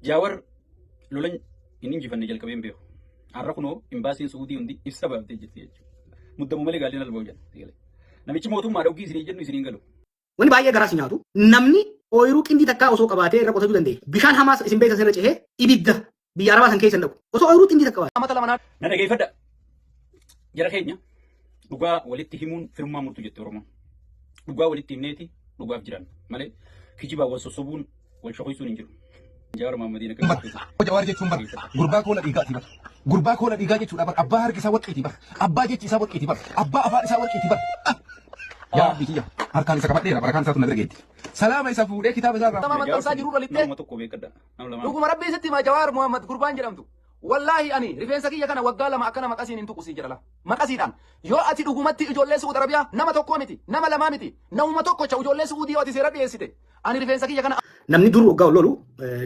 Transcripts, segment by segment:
Jaawar lolan inni injifanne jalqabeen beeku. Har'a kunoo imbaasiin Suudii hundi ibsa baaftee jirti jechuudha. Muddamuu malee gaalleen alba'u jedha. Namichi mootummaa dhugii isinii jennu isiniin galu. Wani baay'ee garaa si nyaatu namni ooyiruu qindii takkaa osoo qabaatee irra qotatuu danda'e. Bishaan hamaas isin beektan sirra cehee ibidda biyya arabaa san keessa hin dhaqu. Osoo ooyiruu qindii takka qabaate. Na dhageeffadha. Jara keenya dhugaa walitti himuun firummaa murtu jette Oromoon. Dhugaa walitti himneeti dhugaaf jiran malee kijibaa wal sossobuun wal shoqisuun hin jiru. Jawaar Mahammadiin akka Jawaar jechuun bara gurbaa koola dhiigaati bara. Gurbaa koola dhiigaa jechuudha bara abbaa harki isaa warqiiti bara. Abbaa jechi isaa warqiiti bara. Abbaa afaan isaa warqiiti bara. Yaa biyya harkaan isa qabadheera barakaan isaatu na dargeetti. Salaama isa fuudhee kitaaba isaa irraa. Nama maxxansaa jiru walitti. nama tokko beekadha. Dhuguma rabbii isitti hima Jawaar Muhammad gurbaan jedhamtu. Wallahi ani rifeensa kiyya kana waggaa lama akkana maqasiin hin tuqusii jedhala. Maqasiidhaan yoo ati dhugumatti ijoollee Suudi Arabiyaa nama tokko miti nama lamaa miti namuma tokkocha ijoollee Suudii yoo ati seera dhiyeessite ani rifeensa kiyya kana. Namni dur waggaa ol lolu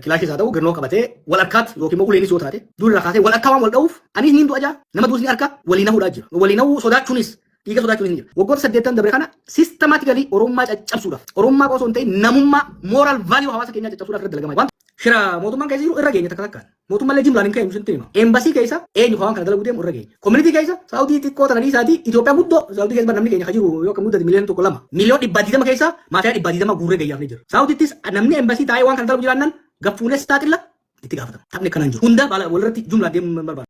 kilaashii isaa ta'u girnoo qabatee wal harkaatti yookiin immoo uleenis yoo taate dur irraa kaasee wal harkaa waan wal dha'uuf ani niin du'a jaa nama duus ni harka walii nahuudhaa jira. Walii nahuu sodaachuunis dhiiga sodaachuunis ni jira. Waggoota 8 dabre kana sistemaatikali Oromummaa caccabsuudhaaf Oromummaa osoo hin ta'in namummaa mooraal vaaliyuu hawaasa keenyaa caccabsuudhaaf irratti dalagamaa. Shira mootummaan keessa jiru irra geenya takka takkaan. Mootummaan jimlaan hin ka'e nuti hima. Eembasii keessa eenyu waan kana dalagu deemu irra geenya. Koominitii keessa Saawudii xiqqoo tananii isaati Itoophiyaa guddoo Saawudii keessa namni keenya jiru yoo kan muddate miliyoona tokko lama. Miliyoona 120 keessa maatii 120 guurree gayyaaf ni jira. Saawudittis namni eembasii taa'ee waan kana dalagu jiraannan gaffuunes taatilla itti gaafatama. Taphni kanaan jiru. Hunda walirratti jumlaan deemu barbaada.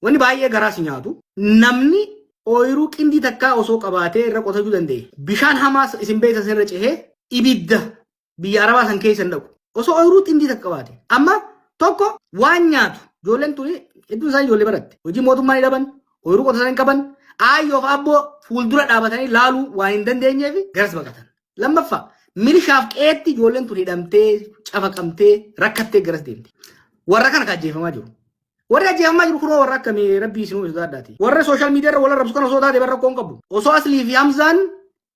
Wani baay'ee garaa si nyaatu namni ooyiruu qindii takkaa osoo qabaatee irra qotatuu danda'e. Bishaan hamaas isin beektan sirra cehee ibidda biyya arabaa san keessa hin dhaqu. Osoo ooyiruu qindii takka qabaate. Amma tokko waan nyaatu ijoolleen tuni hedduun isaanii ijoollee baratte. Hojii mootummaa ni dhaban, ooyiruu qotatan hin qaban, aayyoof abboo fuuldura dhaabatanii laaluu waan hin dandeenyeef garas baqatan. Lammaffaa milishaaf qeetti ijoolleen tuni hidhamtee, cafaqamtee, rakkattee garas deemti. Warra kana kaajjeefamaa jiru. Warra ajjeefamaa jiru kunoo warra akkamii rabbii isinuu isa addaati. Warra sooshaal miidiyaa irra wal arrabsu kana osoo taate barra koon qabu. Osoo Aslii fi Hamzaan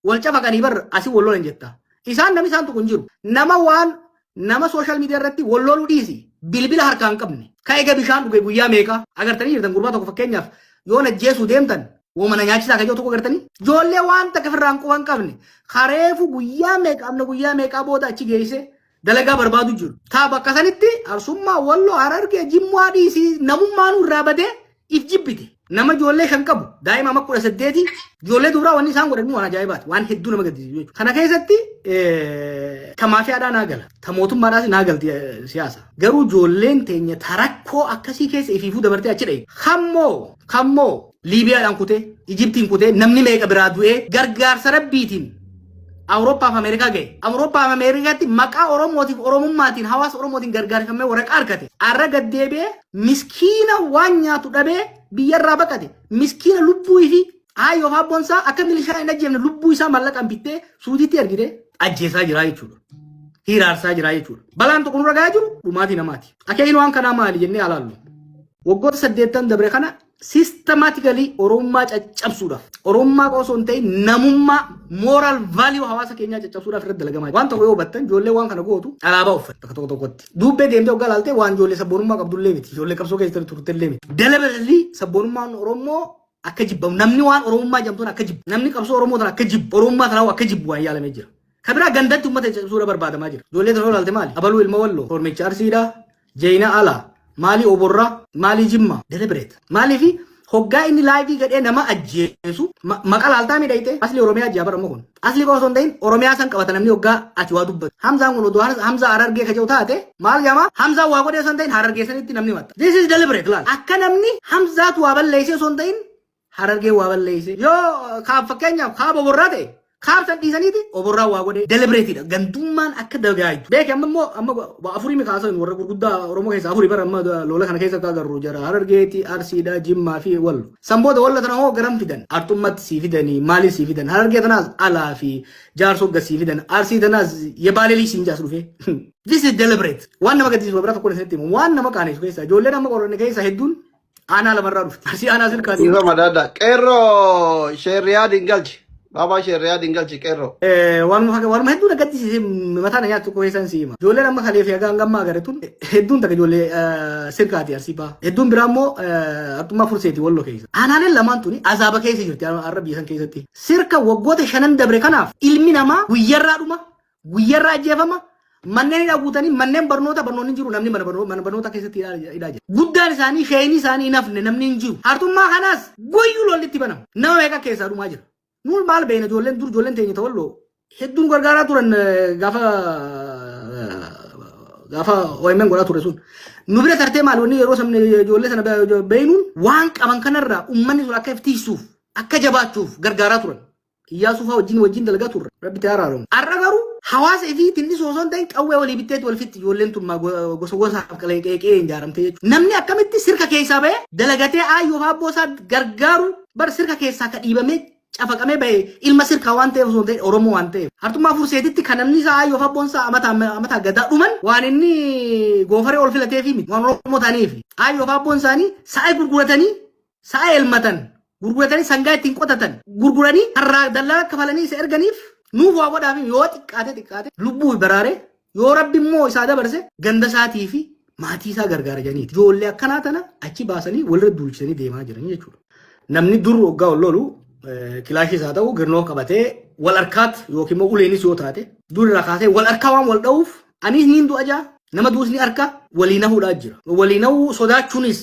wal cafaqanii barra asii wal lolan jetta. Isaan namni isaan tokko hin jiru. Nama sooshaal miidiyaa irratti wal loluu dhiisi. Bilbila harkaa hin qabne. Ka'eega bishaan dhuge guyyaa meeqa agartanii jirtan gurbaa tokko fakkeenyaaf yoo najjeesuu deemtan woomana nyaachisaa kajoo tokko agartanii. Ijoollee waan takka firraan quba hin qabne. Kareefu guyyaa meeqaa booda achi geesse. Dalagaa barbaadu jiru. Taa bakka sanitti arsummaa walloo harargee jimmaa dhiisii namummaan irraa badee if jibbite. Nama ijoollee 5 qabu daa'ima amma 18 ijoollee duraa wanni isaan godhan waan ajaa'ibaati waan hedduu nama gaddisiisu jechuudha. Kana keessatti ta maafiyaadhaa naa gala ta mootummaadhaas naa galti siyaasa. Garuu ijoolleen teenya tarakkoo akkasii keessa ifiifuu dabartee achi dha'e. Kammoo Liibiyaadhaan kutee Ijiptiin kutee namni meeqa biraa du'ee gargaarsa rabbiitiin Awurooppaa fi Ameerikaa ga'e. Awurooppaa fi Ameerikaatti maqaa Oromootiif Oromummaatiin hawaasa Oromootiin gargaarfamee waraqaa argate. Arra gaddeebi'ee miskiina waan nyaatu dhabee biyyarraa baqate. Miskiina lubbuu fi aayyoof abboonsaa akka milishaa hin ajjeefne lubbuu isaa mallaqaan bittee Suudiitti ergite ajjeesaa jira jechuudha. Hiraarsaa jira jechuudha. Balaan tokko nurra gahaa jiru dhumaatii namaati. Akeekni waan kanaa maali jennee alaallu. Waggoota 8 dabre kana systematically Oromummaa caccabsuudhaaf Oromummaa osoo hin ta'in namummaa moral value hawaasa keenyaa caccabsuudhaaf irratti dalagamaa jira. Waan tokko yoo hubattan ijoollee waan kana gootu alaabaa uffatu bakka tokko tokkotti. Duubbee deemtee waggaa laaltee waan ijoollee sabboonummaa qabdullee miti. Ijoollee qabsoo keessatti turtellee miti. Deliberately sabboonummaan Oromoo akka jibbamu namni waan Oromummaa jedhamtuun akka jibbu namni qabsoo Oromoo tan akka jibbu Oromummaa tanaa akka jibbu waan yaalamee jira. Kabiraa gandatti uummata caccabsuudha barbaadamaa jira. Ijoollee tan yoo laalte maali? Abaluu ilma walloo, Hormicha Arsiidhaa, Jeeyina Alaa, Maali Oborraa, Maali Jimmaa, deliberate. Maaliifi hoggaa inni laayivii gadhee nama ajjeesu maqaa laaltaa miidhayte asli Oromiyaa ajjaa bara kun. Asli qofa osoo hin ta'in Oromiyaa san qabata namni hoggaa ati waa dubbatu. Hamzaan kun odoo Hamzaa Harargee kaja'u taate maal jedhama? Hamzaa waa godhee osoo hin ta'in Harargee sanitti namni matta. This is deliberate laal. Akka namni Hamzaatu waa balleessee osoo hin ta'in Harargee waa balleessee. Yoo kaaf fakkeenyaaf kaaba Oborraa ta'e kaabsan dhiisaniiti Oborraa waa godhee deliberatedha. Gandummaan akka dagaayitu. Beeki amma afurii mi kaasan warra gurguddaa Oromoo keessa afurii bara amma lola kana keessa agarru jira. Harargeeti, Arsiidhaa, Jimmaa fi Wallo. Sanboota walla tana hoo garam fidan. Artummatti sii fidanii maali sii fidan. Harargee tanaas alaa fi jaarsoo gasii fidan. Arsii tanaas yebaaleelii siin jaas dhufe. This is deliberate. Waan nama gaddisiisu bira tokko isinitti himu. Waan nama qaaneessu keessa ijoolleen amma qoranne keessa hedduun aanaa lamarraa dhufte. Arsii aanaa sirkaati. Isa madada. Qeerroo sheeriyaa dingalchi. Baba Sheria Dingal Chiquero. Waan hedduu dhaggatti mataan nyaatu tokko keessan siima. Ijoolleen amma kalee fi hagaan gammaa garetuun hedduun takka ijoollee sirkaati arsibaa. Hedduun biraa immoo artummaa furseeti walloo keessa. Aanaaleen lamaan tuni azaaba keessa jirti arra biyya san keessatti. Sirka waggoota 5 dabre kanaaf ilmi namaa guyyarraa dhuma guyyarraa ajjeefama. Manneen dhaguutanii manneen barnoonni jiru namni mana barnoota keessatti hidhaa jira. Guddaan isaanii shayinii isaanii nafne namni hin jiru. Hartummaa kanaas guyyuu lollitti banama. Nama meeqa keessaa dhumaa jira. Nuun maal beena ijoolleen teenya ta'olloo hedduun gargaaraa turan gaafa OMN godhaa ture sun. Nu bira tartee maal wanni yeroo sabni ijoollee sana beeynuun waan qaban kanarraa uummanni sun akka iftiisuuf akka jabaachuuf gargaaraa turan. Iyyaasuu fa'aa wajjin dalagaa turre. Rabbi ta'aa raaramu. Arra garuu hawaasa ifii tinni soosoo ta'in qawwee walii bitteetti wal fitti ijoolleen tun gosaaf qeeqee ijaaramtee jechuudha. Namni akkamitti sirka keessaa ba'e dalagatee aayyoo fi abboo isaa gargaaru bar sirka keessaa ka dhiibamee cafaqamee ba'e ilma sirkaa waan ta'eef osoo hin ta'in Oromoo waan ta'eef. Hartummaa furseetitti kan namni isaa aayyoo fi abboon isaa amataa gadaa dhuman waan inni goofaree ol filatee fi waan Oromoo ta'aniif. Aayyoo fi abboon isaanii sa'a gurguratanii sa'a elmatan gurguratanii sangaa ittiin qotatan gurguranii harraa dallaa kafalanii isa erganiif nuuf waa godhaaf yoo xiqqaate lubbuu baraare yoo rabbi immoo isaa dabarse ganda isaatii fi maatii isaa gargaara janiiti. Ijoollee akkanaa tana achi baasanii walirra duulchisanii deemaa jiran jechuudha. Namni dur waggaa ol lolu kilaashii isaa ta'u girnoo qabatee wal harkaat yookiin immoo uleenis yoo taate dur irraa kaasee wal harkaa waan wal dha'uuf anis niin du'a jaa nama duusni harka walii nahuudhaa jira. Walii nahuu sodaachuunis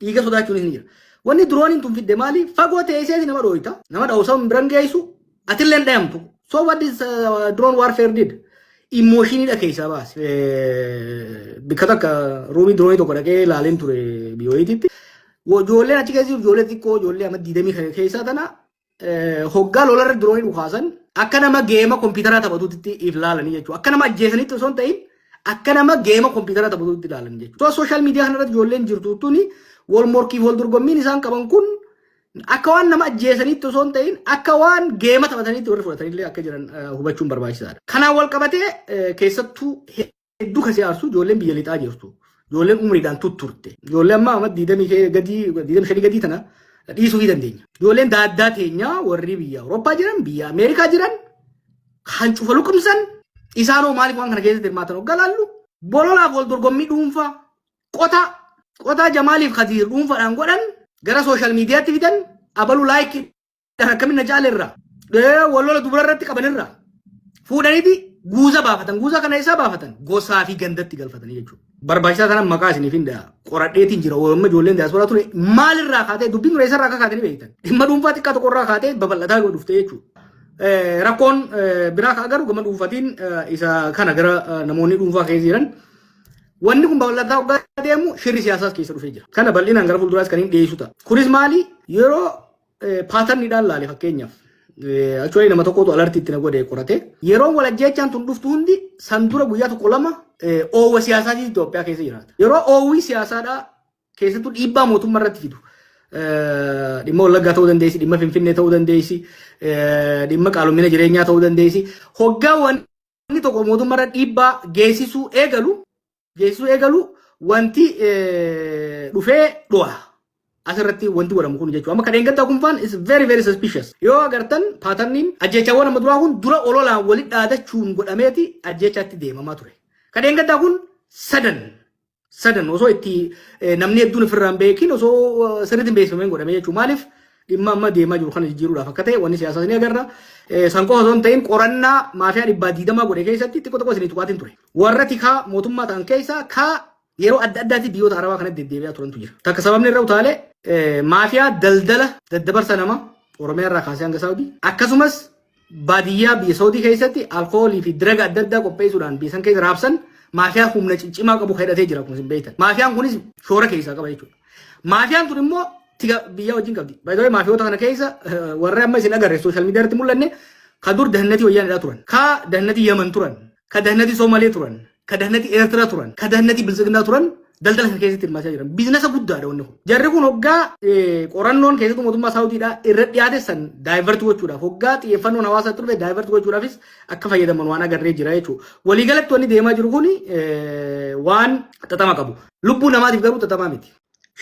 dhiiga sodaachuunis ni jira. Wanni drooniin tun fidde maali fagoo teessee nama dhooyta nama dha'uusaa biran geessu atillee dhayamtu. So what this drone warfare did? Emotion ida keessa baas. Bikka takka ruumii droonii tokko dhaqee ilaaleen ture biyyoititti. Ijoolleen achi keessa jiru ijoollee xiqqoo ijoollee amma 20 keessaa tana hoggaa lolarra droonii dhukaasan akka nama geema kompiitaraa taphatutti if ilaalanii jechuudha. Akka nama ajjeesanitti osoo hin ta'in akka nama geema kompiitaraa taphatutti ilaalanii jechuudha. So social media kanarratti ijoolleen jirtu tuni wal morkiif wal dorgommiin isaan qaban kun akka waan nama ajjeesanitti osoo hin ta'in akka waan geema taphatanitti warri fudhatanillee akka jiran hubachuun barbaachisaadha. Kanaan wal qabatee keessattuu hedduu kasii aarsu ijoolleen biyya lixaa jirtu. Ijoolleen umriidhaan tutturte. Ijoolleen amma 25 gadii tana dhiisuu dandeenya. Ijoolleen daaddaa teenya warri biyya Awurooppaa jiran biyya Ameerikaa jiran kan cufa luqumsan isaanoo maaliif waan kana keessatti hirmaatan hoggaa laallu bololaaf wal dorgommii dhuunfaa qotaa Jamaaliif Khadiir dhuunfaadhaan godhan gara social mediaatti fidan abalu like akkamina jaalerra wallola dubara irratti qabanirra fuudhaniiti guuza baafatan guuza kana isaa baafatan gosaa fi gandatti galfatanii jechuudha. Barbaachisaa sana maqaa isiniif hin daa qoradheetiin jira oomma ijoolleen diaasporaa ture maalirraa kaatee dubbiin ture isarraa akka kaatanii beektan dhimma dhuunfaa xiqqaa tokkorraa kaatee babal'ataa yoo dhufte jechuudha. Rakkoon biraa kaa garuu gama dhuunfaatiin isa kana gara namoonni dhuunfaa keessa jiran wanni kun babal'ataa hoggaa deemu shirri siyaasaas keessa dhufee jira. Kana bal'inaan gara fuulduraas kan hin dhiyeessu ta'a. Kunis maali yeroo paatarniidhaan laale fakkeenyaaf. Actually nama tokkotu alartiitti na godhee qorate. Yeroo wal ajjeechaan tun dhuftu hundi san dura guyyaa tokko lama oowwa siyaasaatii Itoophiyaa keessa jiraata. Yeroo oowwii siyaasaadhaa keessattuu dhiibbaa mootummaa irratti fidu. Dhimma Wallaggaa ta'uu dandeessi, dhimma Finfinnee ta'uu dandeessi, dhimma qaala'ina jireenyaa ta'uu dandeessi. Hoggaa wanni tokko mootummaa irra dhiibbaa geessisuu eegalu wanti dhufee dhu'a. Asirratti wanti godhamu kun jechuudha. Amma kadheen gaddaa kun faan is very suspicious. Yoo agartan paatarniin ajjeechawwan amma duraa kun dura ololaan walitti dhaadachuun godhameeti ajjeechaatti deemamaa ture. Kadheen gaddaa kun sadan osoo itti namni hedduun ofirraan beekin osoo sirriitti beeksifameen godhame jechuudha. Maaliif dhimma amma deemaa jiru kana jijjiiruudhaaf akka ta'e wanni siyaasaa ni agarra. San qofa osoo hin ta'in qorannaa maafiyaa 120 godhe keessatti xiqqoo isinii tuqaatiin ture. Warra tikaa mootummaa ta'an keessaa yeroo adda addaatti biyyoota arabaa kanatti deddeebi'aa turantu jira. Takka sababni irra utaalee maafiyaa daldala daddabarsa nama Oromiyaa irraa kaasee hanga Saawudii akkasumas baadiyyaa biyya Saawudii keessatti alkoolii fi diraga adda addaa qopheessuudhaan biyya san keessa raabsan maafiyaa humna ciccimaa qabu hidhatee jira kun isin beektan. Maafiyaan kunis shoora keessaa qaba jechuudha. Maafiyaan tun immoo tiga biyya wajjin qabdi. Baay'ee maafiyoota kana keessa warra amma isin agarre sooshaal miidiyaa irratti mul'anne ka dur dahannatii wayyaanidhaa turan, ka dahannatii Yaman turan, ka dahannatii Soomalee turan, ka dahannatii Eertiraa turan, ka dahannatii Bilisiginaa turan daldala kana keessatti hirmaachaa jiran. Biizinasa guddaadha wanni kun. Jarri kun hoggaa qorannoon keessattuu mootummaa Saawudiidhaa irra dhiyaate san daayivartii gochuudhaaf hoggaa xiyyeeffannoon hawaasaatti dhufe daayivartii gochuudhaafis akka fayyadaman waan agarree jira jechuudha. Waliigalatti wanni deemaa jiru kun waan xaxama qabu. Lubbuu namaatiif garuu xaxamaa miti.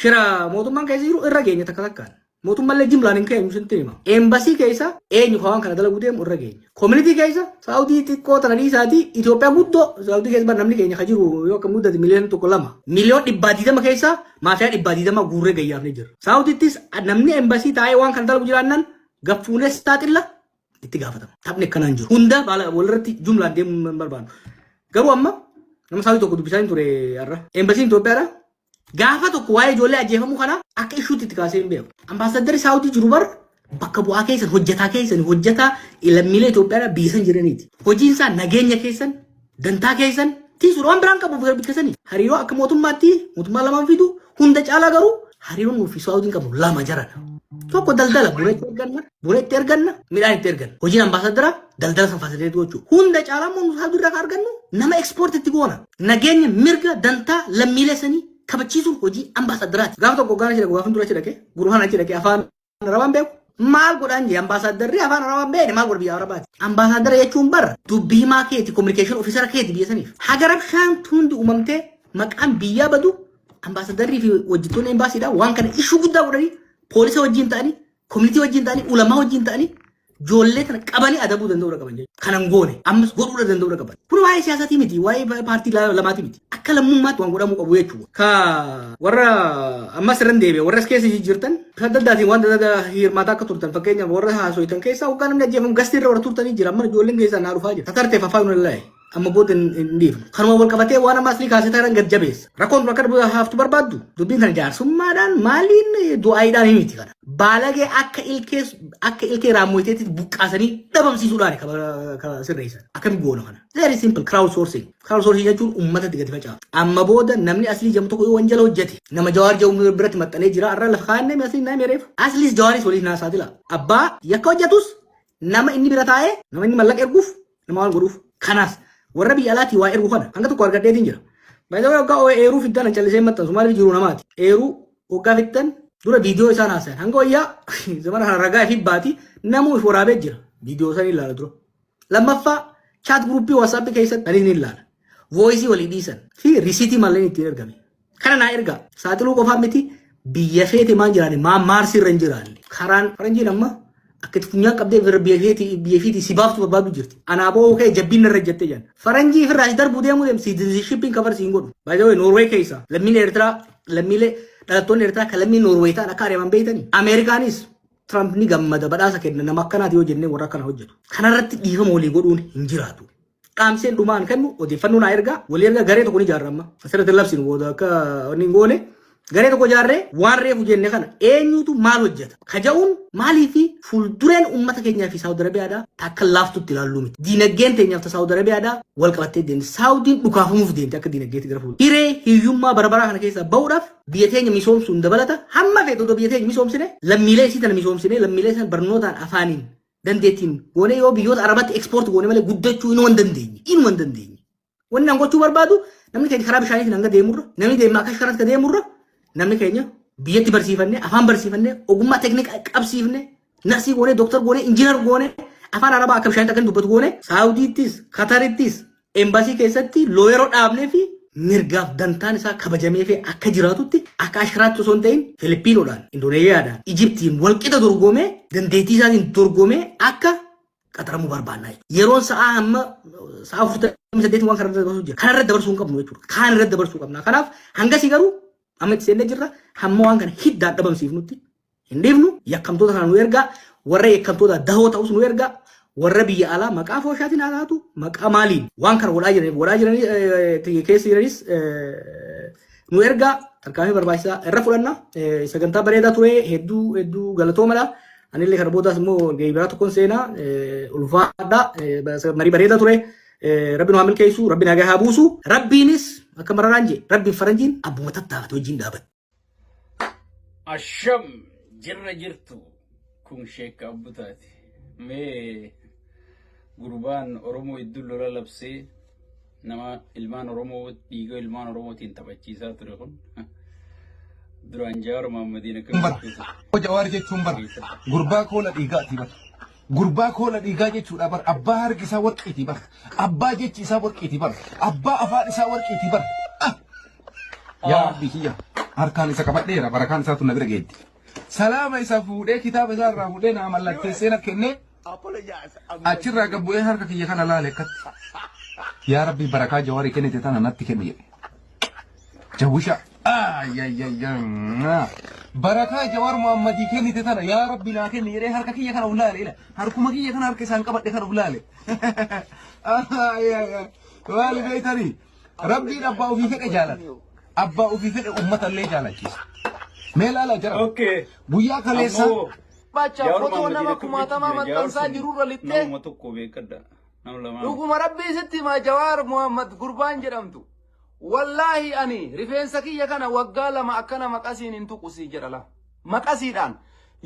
Shira mootummaan keessa jiru irra geenya takka takkaan. mootummaan illee jimlaan hin keenyu sin tima eembasii keessa eenyu kawaan kana dalagu deemu irra geenya community keessa saawudii xiqqoo tana dhiisaati Itoophiyaa guddoo saawudii keessa namni keenya ka jiru yoo akka muddate miliyoona tokko lama miliyoon 120 keessa maafiyaa 120 guurree gayyaafne jira saawudittis namni eembasii taa'ee waan kana dalagu jiraannan gaffuulee saaxilla itti gaafatama taphni akkanaan jiru hunda baala walirratti jumlaan deemuu hin barbaadu garuu amma nama saawudii tokko dubbisaa hin ture har'a eembasiin Itoophiyaadha gaafa tokko waa'ee ijoollee ajjeefamuu kana akka ishuutti itti kaasee hin beeku. Ambaasaddarri Saawudii jiru bar bakka bu'aa keessan hojjetaa lammiilee Itoophiyaa biyya jiraniiti. Hojiin isaa nageenya keessan dantaa keessan tiisuudha waan biraan qabu bikkasanii. Hariiroo akka mootummaatti mootummaa lamaan fidu hunda caalaa garuu hariiroon nuuf Saawudiin qabu lama jaradha. Tokko daldala buna itti erganna midhaan itti erganna. Hojiin ambaasaddaraa daldala san faasileetii gochuu. Hunda caalaa immoo Saawudii irraa argannu nama ekspoortitti goona. Nageenya mirga dantaa lammiilee sanii kabachiisuun hojii ambaasaddaraati. Gaafa tokko gaana jedhamu gaafa dura jedhake guruhaan achi dhaqee afaan arabaan beeku maal godhaan jee ambaasaddarri afaan arabaan beekne maal godha biyya arabaati. Ambaasaddara jechuun barra dubbii himaa keeti kominikeeshin ofiisara keeti biyya saniif. Haga rabshaan hundi uumamtee maqaan biyyaa badu ambaasaddarrii fi hojjettoonni embaasiidhaa waan kana ishuu guddaa godhanii poolisa wajjin ta'anii koominitii wajjin ta'anii ulamaa wajjin ta'anii ijoollee kana qabanii adabuu danda'uu qaban jechuudha. Kanan goone ammas godhuu danda'uu qaban. Kun waa'ee siyaasatii miti waa'ee paartii lamaati miti. Akka lammummaatti waan godhamuu qabu jechuudha. Ka warra ammas irra deebi'e warra as keessa jirtan adda addaatiin waan adda hirmaataa akka turtan fakkeenyaaf warra haasoitan keessaa hoggaa namni ajjeefamu gasti irra warra turtanii jira amma ijoolleen keessaa naa dhufaa jira. Tatarteef afaan ulalaa'e amma booda hin dhiifnu. Kanuma wal qabatee waan ammas ni kaasee taran gad jabeessa. Rakkoon kun akka haaftu barbaaddu dubbiin kana jaarsummaadhaan maaliin du'aayiidhaan miti kana. Baalagee akka ilkee raammoyiteetti buqqaasanii dhabamsiisuudhaan ka sirreessan. Akkami goona kana. Very simple crowd sourcing. Crowd sourcing jechuun uummatatti gadi facaa'a. Amma booda namni aslii jamu tokko yoo wanjala hojjete nama jawaar jawu biratti maxxanee jira irra lafa kaa'annee asliin naa meereef. Asliis jawaaris waliif naa saatila. Abbaa yakka hojjetus nama inni bira taa'ee nama inni mallaqa erguuf nama waan godhuuf. Kanaas warra biyya alaatii waa ergu kana hanga tokko argadheetiin jira. Baay'ee waggaa eeruu fiddan callisee maxxansu maaliif jiru namaati. Eeruu waggaa fiddan dura viidiyoo isaan haasayan hanga wayyaa zamana kana ragaa fi baati namuu if waraabee jira viidiyoo isaan ilaala dura. Lammaffaa chaat guruppii waasaappi keessatti ani ni ilaala. Voisii walii dhiisan fi risiitii malleen ittiin ergame. Kana naa ergaa saaxiluu qofaa miti biyya feete maan jiraanne maan maarsi irra hin jiraanne. Karaan faranjiin amma akka itti funyaan qabdee biyya feeti si baaftu barbaadu jirti. Anaaboo kee jabbiin irra jettee jiran. Faranjii ofirraa darbuu deemuu deemu citizenshippiin kabarsi hin godhu. Baay'ee Noorwee keessa lammiilee Eertiraa lammiilee dhalattoonni Eertiraa kan lammii Noorwee ta'an akka ari'aman beeytanii. Ameerikaanis Trump ni gammada badhaasa kenna nama akkanaati yoo jennee warra akkana hojjetu. Kanarratti dhiifama walii godhuun hin jiraatu. Dhaamseen dhumaan kennu odeeffannoo naa ergaa walii ergaa garee tokko ni ijaarama. Asirratti labsinu booda akka inni hin goone garee tokko ijaarree waan reefu jenne kana eenyutu maal hojjeta. Kaja'uun maalii fi fuuldureen uummata keenyaa fi Saawud Arabiyaadhaa takka laaftutti ilaalluu miti. Diinagdeen teenyaaf ta Saawud Arabiyaadhaa wal qabattee deemti. Saawudiin dhukaafamuuf deemti akka diinagdeetti gara fuuldura. Hiree hiyyummaa bara kana keessaa bahuudhaaf biyya teenya misoomsuun dabalata hamma feetu otoo biyya teenya misoomsine lammiilee isii tana misoomsine lammiilee sana barnootaan afaaniin dandeettiin goone yoo biyyoota Arabatti ekspoort goone malee guddachuu inuma hin dandeenye. Wanni an gochuu barbaadu namni keenya karaa bishaaniitiin hanga deemurra namni deemaa akka sharaatti deemurra namni keenya biyyatti barsiifannee afaan barsiifannee ogummaa teeknikaa qabsiifnee narsii goone dooktar goone injiinar goone afaan arabaa akka bishaanitti akka dubbatu goone saawudiittis katarittis embaasii keessatti looyeroo dhaabnee fi mirgaaf dantaan isaa kabajamee fi akka jiraatutti akka ashiraatti osoo hin ta'in Filipiinoodhaan Indooneeziyaadhaan Ijiptiin walqixa dorgomee dandeettii isaatiin dorgomee akka qaxaramuu barbaannaa yeroon sa'aa hamma sa'a 48 waan kanarratti dabarsuu hin qabnu jechuudha. Kaan irratti dabarsuu qabna. Kanaaf hangasii garuu amma itti seennee jirra hamma waan kana hiddaan dhabamsiifnutti hin dhiifnu yakkamtoota kana nu ergaa warra yakkamtoota dahoo ta'us nu ergaa warra biyya alaa maqaa fooshaatiin haa taatu maqaa maaliin waan kana godhaa jiranii keessa jiranis nu ergaa tarkaanfii barbaachisaa irra fudhanna sagantaa bareedaa ture hedduu galatoomadha. Anillee kana boodaas immoo biraa tokkoon seenaa ulfaadhaa marii bareedaa ture. Rabbi nu haa milkeessu, Rabbi nagaa haa buusu. Rabbiinis akka mararaan jee Rabbiin faranjiin abbuma tattaafate wajjin dhaabate. Asham jirra jirtu kun sheek abbutaati. Mee gurbaan Oromoo iddoo lola labsee nama ilmaan Oromoo dhiiga ilmaan Oromootiin taphachiisaa ture kun duraan Jawaar Mohammadiin akka Jawaar jechuun bar gurbaa koola dhiigaati bar. Gurbaa koola dhiigaa jechuudha bar abbaa harki isaa warqiiti bar abbaa jechi isaa warqiiti bar abbaa afaan isaa warqiiti bar yaa biyya harkaan isa qabadheera barakaan isaatu na bira geeddi سلام يسافودي كتاب زار رافودي نعم الله تسينا كني أشرا قبوي هرك كي يخنا لا لك يا ربي بركة جواري كني تتانا نتي كني جوشا يا بركة جوار محمدي كني تتانا يا ربي لا كني يري هرك كي يخنا ولا لي هركم كي يخنا هرك سانك بدي خنا ولا لي يا والدي تري ربي أبا وفي فك جالت أبا وفي فك أمة اللي جالت ميلا لا جرا اوكي بويا كليسا bacha foto nama kumatama maxxansaa jirurra lixxee nama tokko beekadha nama lama dhuguma rabbii sitti ma Jawaar Muhammad gurbaan jedhamtu wallahi ani rifeensa kiyya kana waggaa lama akkana maqasiin hin tuqusii jedha la maqasiidhaan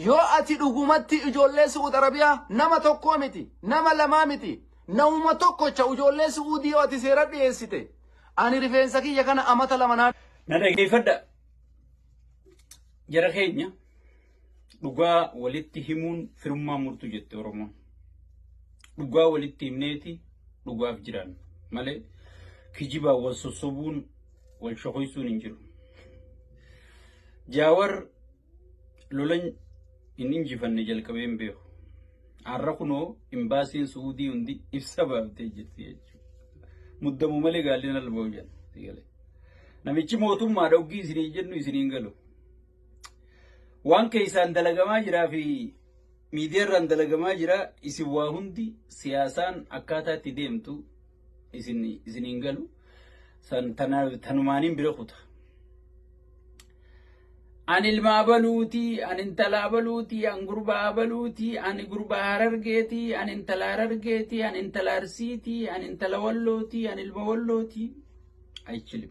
yoo ati dhugumatti ijoollee Suud Arabiyaa nama tokko miti nama lama miti nama tokkocha ijoollee Suudii yoo ati seera dhiyeessite ani rifeensa kiyya kana amata lama na dhageeffadha jara keenya dhugaa walitti himuun firummaa murtu jette Oromoon. Dhugaa walitti himneeti dhugaaf jiran malee kijibaa wal sossobuun wal shokoysuun hin jiru. Jawaar lolan hin injifanne jalqabee hin beeku. Har'a kunoo imbaasiin Suudii hundi ibsa baaftee jirti jechuudha. Muddamu malee gaalli nalba'u jedha. Namichi mootummaa dhawgii isinii jennu isiniin galu. Waan keessaan dalagamaa jiraa fi miidiyaarraan dalagamaa jira isin waa hundi siyaasaan akkaataa itti deemtu isiniin galu tanumaaniin bira kuta. Ani ilmaa baluutii, ani intalaa baluutii, ani gurbaa baluutii, ani gurbaa Harargeetii, ani intala Harargeetii, ani intala Arsiitii, ani intala Wallootii, ani ilma Wallootii. Ayichilim.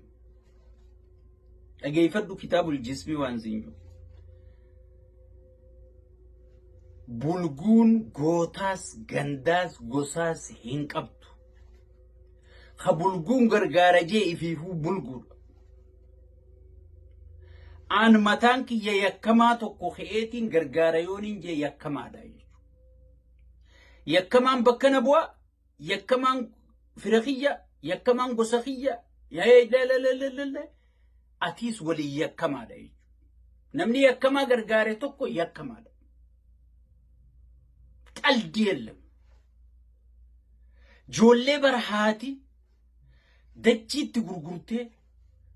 Dhageeffadhu kitaabul jismii waan siinju. Bulguun gootaas gandaas gosaas hin qabdu. Ha bulguun gargaara jee ifiifuu bulguudha. Aan mataan kiyya yakkamaa tokko ke'eetiin gargaara yooniin jee yakkamaadha jechuudha. Yakkamaan bakka na bu'a, yakkamaan fira kiyya, yakkamaan gosa kiyya, atiis waliin yakkamaadha jechuudha. Namni yakkamaa gargaare tokko yakkamaadha. Qalbii yeለም joollee barhaati dachiitti gurgurtee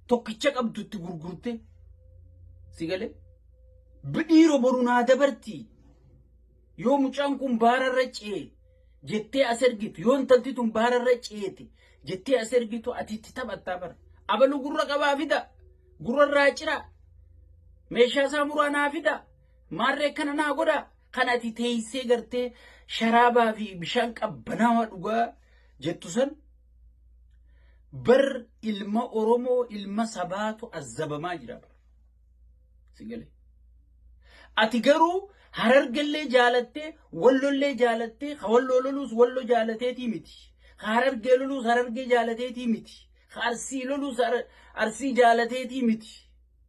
tokkicha qabdutti gurgurtee sigale bidhiiroo borunaa dabartii yoo mucaan kun baararra cee jettee as ergitu yoo intalti tun baararra ceete jettee as ergitu atiitti taphattaa bara abalu gurra qabaa fida gurrarraa ciraa meeshaa isaa muraanaa fida maarree kana naa godhaa kanati teessee gartee sharaabaa fi bishaan qabbanaawaa dhugaa jettu san bar ilma Oromoo ilma sabaatu azzabamaa jira bara sigale ati garuu Harargellee jaalattee Wallollee jaalattee Walloo loluus Walloo jaalateetii miti Harargee loluus Harargee jaalateetii miti Arsii loluus Arsii jaalateetii miti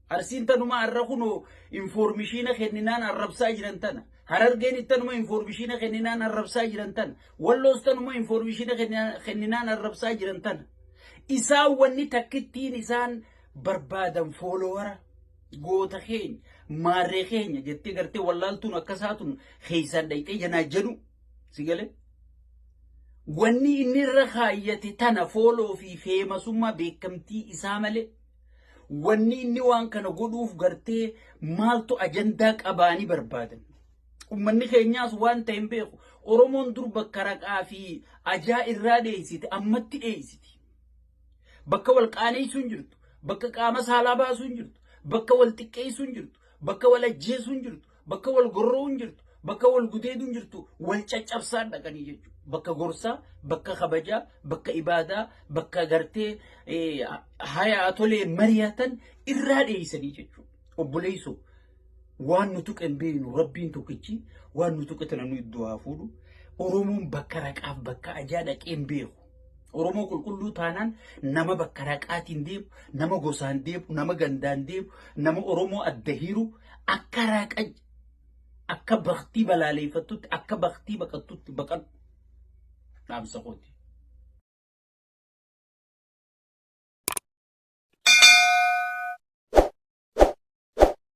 Arsiin tanuma har'a kunoo informeeshina kenninaan arrabsaa jiran tana Harargeen ittanuma informeeshina kenninaan arrabsaa jiran tana Walloos tanuma informeeshina kenninaan arrabsaa jiran tana isaan wanni takkittiin isaan barbaadan foolowara goota keenya maarree keenya jettee gartee wallaaltuun akkasaatun keessaan dhayxee janaa jedhu sigale wanni inni irra kaayyate tana fooloo fi feemasummaa beekamtii isaa malee wanni inni waan kana godhuuf gartee maaltu ajandaa qabaanii barbaadan. Ummanni keenyaas waan ta'een beeku Oromoon dur bakka raqaa fi ajaa irraa dheessite ammatti dheessiti. Bakka wal qaaneessuun jirtu, bakka qaama saalaa baasuun jirtu, bakka wal xiqqeessuun jirtu, bakka wal ajjeesuun jirtu, bakka wal gorro'uun jirtu, bakka wal gudeeduun jirtu, wal caccabsaan dhaqanii jechuudha. Bakka gorsaa, bakka kabajaa, bakka ibaadaa, bakka gartee hayaa tolee mari'atan irraa dheessanii jechuudha. Obboleessoo waan nuti qenbeenu rabbiin tokkichi waan nuti qetana nu iddoo hafuudhu Oromoon bakka raqaaf bakka ajaa dhaqeen beeku. Oromoo qulqulluu taanaan nama bakka raqaatiin deemu, nama gosaan deemu, nama gandaan deemu, nama Oromoo adda hiru akka raqa akka baktii balaaleeffattutti akka baktii baqattutti baqatu dhaamsa qooti.